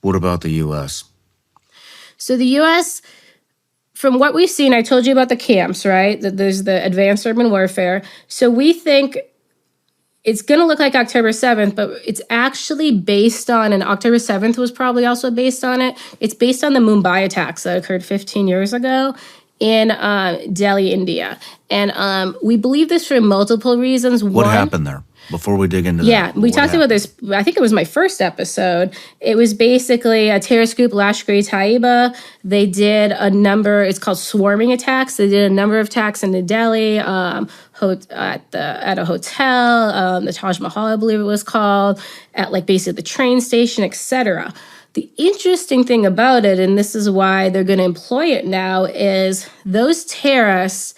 What about the U.S.? So the U.S., from what we've seen, I told you about the camps, right? That there's the advanced urban warfare. So we think it's going to look like October 7th, but it's actually based on, and October 7th was probably also based on it. It's based on the Mumbai attacks that occurred 15 years ago in Delhi, India. And we believe this for multiple reasons. What happened there? Before we dig into that. Yeah, we talked about this, I think it was my first episode. It was basically a terrorist group, Lashkar-e-Taiba. They did a number, it's called swarming attacks. They did a number of attacks into Delhi, at a hotel, the Taj Mahal, I believe it was called, at like basically the train station, etc. The interesting thing about it, and this is why they're going to employ it now, is those terrorists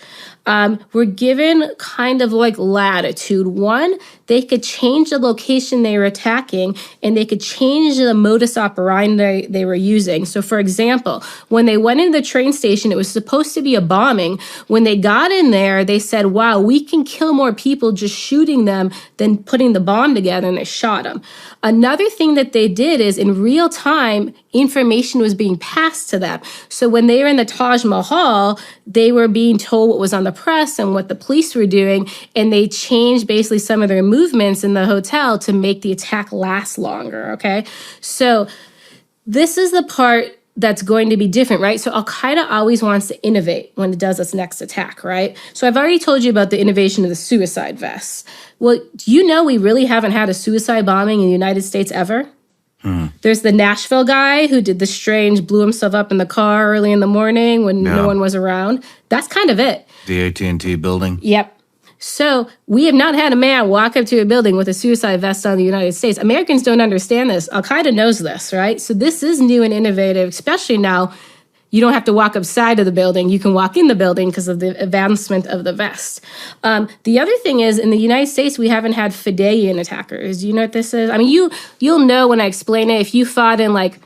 were given kind of like latitude. One, they could change the location they were attacking, and they could change the modus operandi they were using. So, for example, when they went into the train station, it was supposed to be a bombing. When they got in there, they said, wow, we can kill more people just shooting them than putting the bomb together, and they shot them. Another thing that they did is in real time, information was being passed to them. So when they were in the Taj Mahal, they were being told what was on the press and what the police were doing, and they changed basically some of their movements in the hotel to make the attack last longer, okay? So this is the part that's going to be different, right? So Al-Qaeda always wants to innovate when it does its next attack, right? So I've already told you about the innovation of the suicide vests. Well, do you know we really haven't had a suicide bombing in the United States ever? There's the Nashville guy who did the strange, blew himself up in the car early in the morning when no one was around. That's kind of it. The AT&T building? Yep. So we have not had a man walk up to a building with a suicide vest on in the United States. Americans don't understand this. Al-Qaeda knows this, right? So this is new and innovative, especially now. You don't have to walk upside of the building. You can walk in the building because of the advancement of the vest. The other thing is, in the United States, we haven't had Fideian attackers. Do you know what this is? I mean, you'll know when I explain it. If you fought in, like,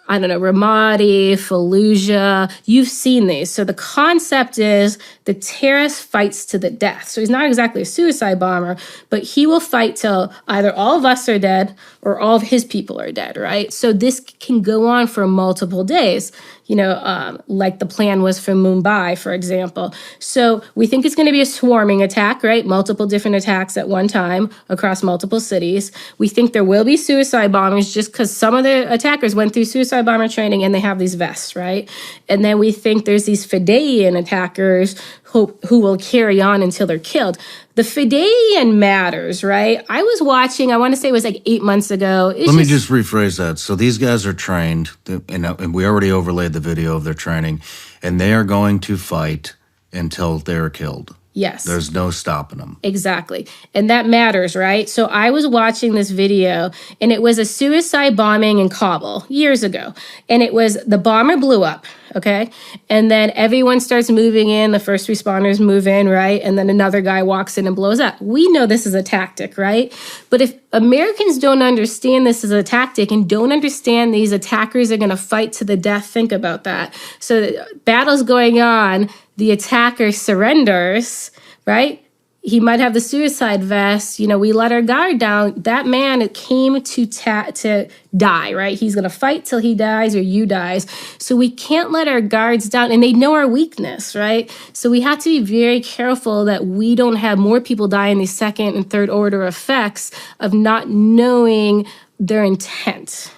I don't know, Ramadi, Fallujah, you've seen these. So the concept is the terrorist fights to the death. So he's not exactly a suicide bomber, but he will fight till either all of us are dead or all of his people are dead, right? So this can go on for multiple days, like the plan was for Mumbai, for example. So we think it's going to be a swarming attack, right? Multiple different attacks at one time across multiple cities. We think there will be suicide bombings just because some of the attackers went through suicide bomber training and they have these vests, right? And then we think there's these Fideian attackers who will carry on until they're killed. The Fideian matters, right? I was watching, I want to say it was like 8 months ago. Let me just rephrase that. So these guys are trained, and we already overlaid the video of their training, and they are going to fight until they're killed. Yes. There's no stopping them. Exactly. And that matters, right? So I was watching this video, and it was a suicide bombing in Kabul years ago. And it was, the bomber blew up, okay? And then everyone starts moving in, the first responders move in, right? And then another guy walks in and blows up. We know this is a tactic, right? But if Americans don't understand this as a tactic and don't understand these attackers are going to fight to the death, think about that. So battle's going on, the attacker surrenders, right? He might have the suicide vest. We let our guard down. That man came to die, right? He's going to fight till he dies or you dies. So we can't let our guards down. And they know our weakness, right? So we have to be very careful that we don't have more people die in these second and third order effects of not knowing their intent.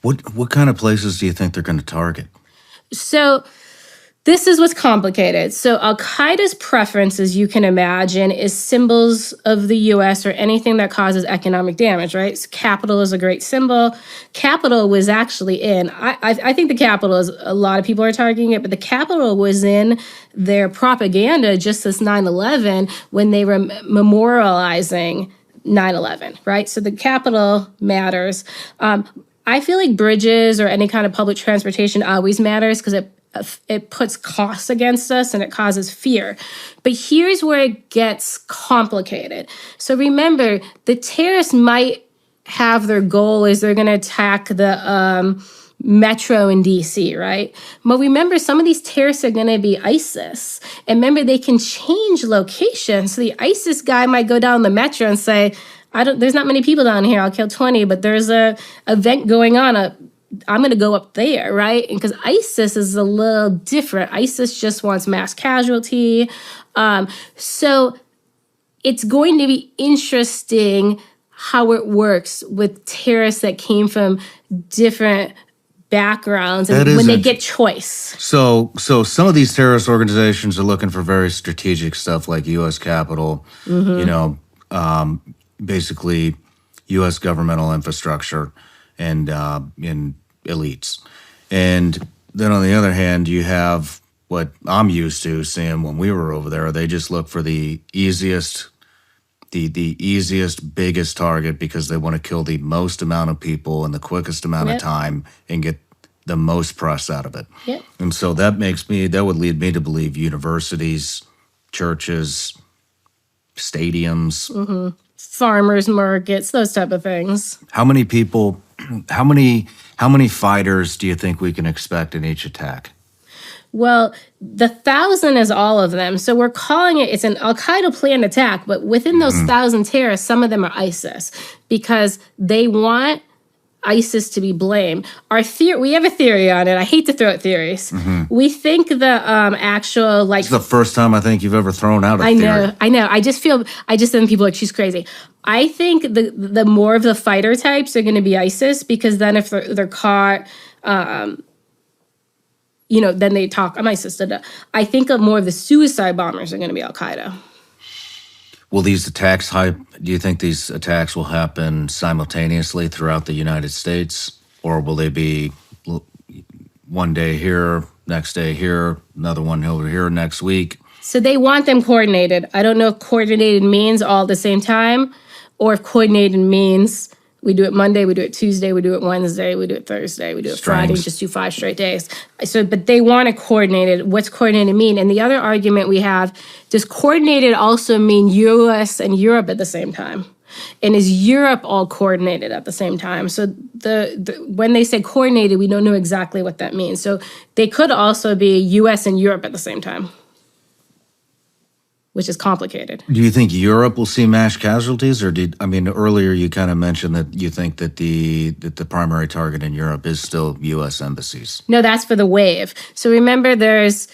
What kind of places do you think they're going to target? So this is what's complicated. So Al-Qaeda's preference, as you can imagine, is symbols of the U.S. or anything that causes economic damage, right? So Capitol is a great symbol. Capitol was actually in, I think the Capitol is, a lot of people are targeting it, but the Capitol was in their propaganda just as 9/11 when they were memorializing 9/11, right? So the Capitol matters. I feel like bridges or any kind of public transportation always matters because it puts costs against us and it causes fear. But here's where it gets complicated. So remember, the terrorists might have their goal is they're going to attack the metro in D.C., right? But remember, some of these terrorists are going to be ISIS. And remember, they can change location. So the ISIS guy might go down the metro and say, there's not many people down here. I'll kill 20, but there's a event going on. I'm going to go up there, right? And because ISIS is a little different. ISIS just wants mass casualty. So it's going to be interesting how it works with terrorists that came from different backgrounds and when they get choice. So some of these terrorist organizations are looking for very strategic stuff like U.S. Capitol, basically U.S. governmental infrastructure and in elites. And then on the other hand, you have what I'm used to seeing when we were over there. They just look for the easiest, biggest target because they want to kill the most amount of people in the quickest amount of time and get the most press out of it. Yep. And so that would lead me to believe universities, churches, stadiums, farmers markets, those type of things. How many people, how many fighters do you think we can expect in each attack? Well, the 1,000 is all of them. So we're calling it's an Al-Qaeda planned attack, but within those 1,000 terrorists, some of them are ISIS because they want ISIS to be blamed. We have a theory on it. I hate to throw out theories. We think the actual It's the first time I think you've ever thrown out a theory. I know. I just then people are like, she's crazy. I think the more of the fighter types are going to be ISIS because then if they're caught, then they talk, I'm ISIS. I think more of the suicide bombers are going to be Al-Qaeda. Will these attacks do you think these attacks will happen simultaneously throughout the United States? Or will they be one day here, next day here, another one over here next week? So they want them coordinated. I don't know if coordinated means all at the same time or if coordinated means we do it Monday, we do it Tuesday, we do it Wednesday, we do it Thursday, we do it Friday, just do 5 straight days. But they want it coordinated. What's coordinated mean? And the other argument we have, does coordinated also mean U.S. and Europe at the same time? And is Europe all coordinated at the same time? So when they say coordinated, we don't know exactly what that means. So they could also be U.S. and Europe at the same time, which is complicated. Do you think Europe will see mass casualties, or earlier you kind of mentioned that you think that the primary target in Europe is still U.S. embassies? No, that's for the wave. So remember, there's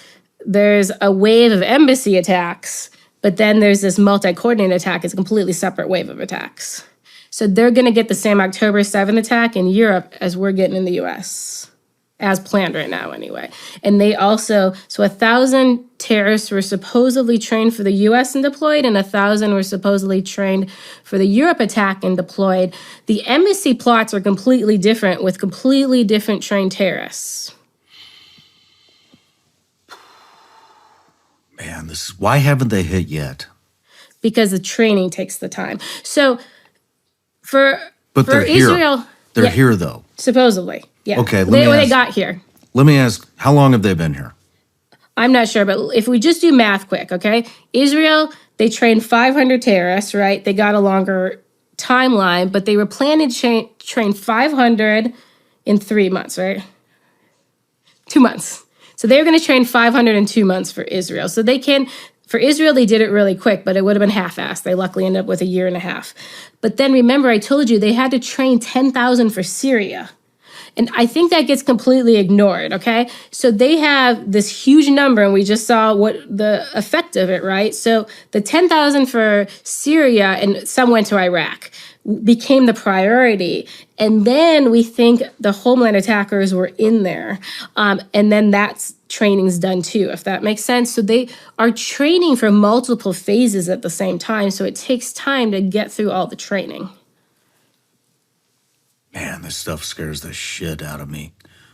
a wave of embassy attacks, but then there's this multi-coordinated attack. It's a completely separate wave of attacks. So they're going to get the same October 7th attack in Europe as we're getting in the U.S., as planned right now anyway. And they also, 1,000 terrorists were supposedly trained for the U.S. and deployed, and 1,000 were supposedly trained for the Europe attack and deployed. The embassy plots are completely different with completely different trained terrorists. Man, why haven't they hit yet? Because the training takes the time. So for they're Israel... Here. They're here, though. Supposedly, yeah. Okay, they got here. Let me ask, how long have they been here? I'm not sure, but if we just do math quick, okay? Israel, they trained 500 terrorists, right? They got a longer timeline, but they were planning to train 500 in 3 months, right? 2 months. So they were going to train 500 in 2 months for Israel. So for Israel, they did it really quick, but it would have been half-assed. They luckily ended up with 1.5 years. But then remember, I told you they had to train 10,000 for Syria. And I think that gets completely ignored, okay? So they have this huge number, and we just saw what the effect of it, right? So the 10,000 for Syria, and some went to Iraq, became the priority. And then we think the homeland attackers were in there. And then that's training's done too, if that makes sense. So they are training for multiple phases at the same time. So it takes time to get through all the training. Man, this stuff scares the shit out of me.